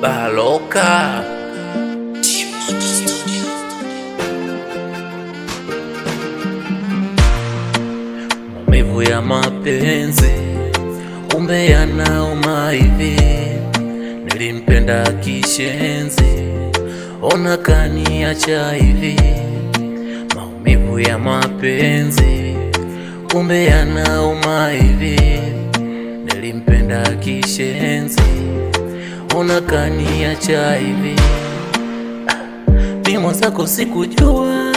Baloka maumivu ya mapenzi, kumbe yanauma hivi. Nilimpenda kishenzi, ona kaniacha hivi. Maumivu ya mapenzi, kumbe yanauma hivi. Nilimpenda kishenzi, ona kaniacha hivi. Mimi mwenzako sikujua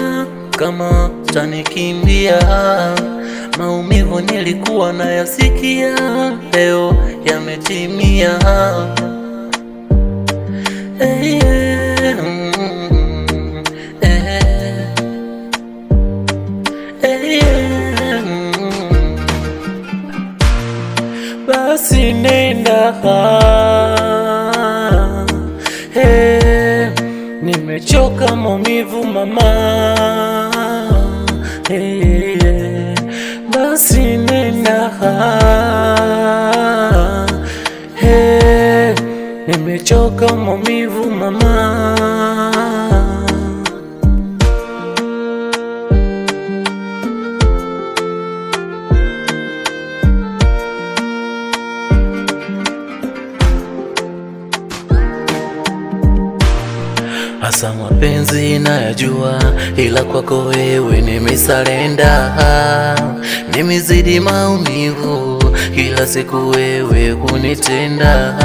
kama utanikimbia. Maumivu nilikuwa nayasikia, leo yametimia. Basi nenda, nimechoka maumivu mama. Basi nenda, nimechoka maumivu mama. Hasa mapenzi nayajua, ila kwako wewe nimesarenda. Nimezidi maumivu, kila siku wewe kunitenda.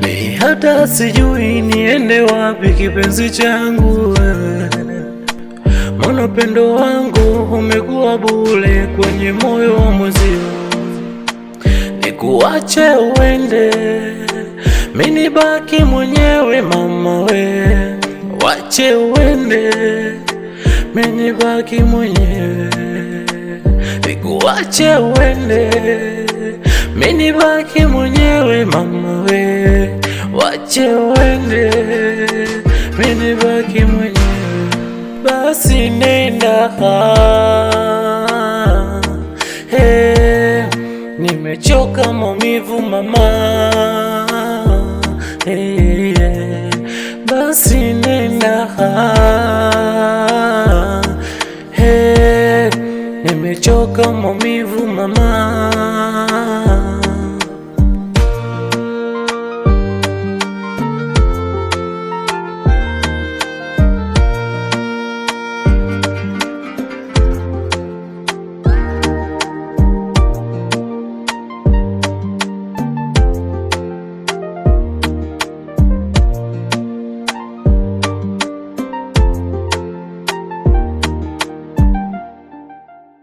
Mimi hata sijui niende wapi kipenzi changu, maana upendo wangu umekuwa bure kwenye moyo wa mwenzio. Nikuache uende, mimi nibaki mwenyewe mama we. Wache uende, mimi nibaki mwenyewe. Nikuache uende, mimi nibaki mwenyewe mama we. Wache uende, mimi nibaki mwenyewe. Basi nenda, nimechoka maumivu mama. Basi nenda, nimechoka maumivu mama.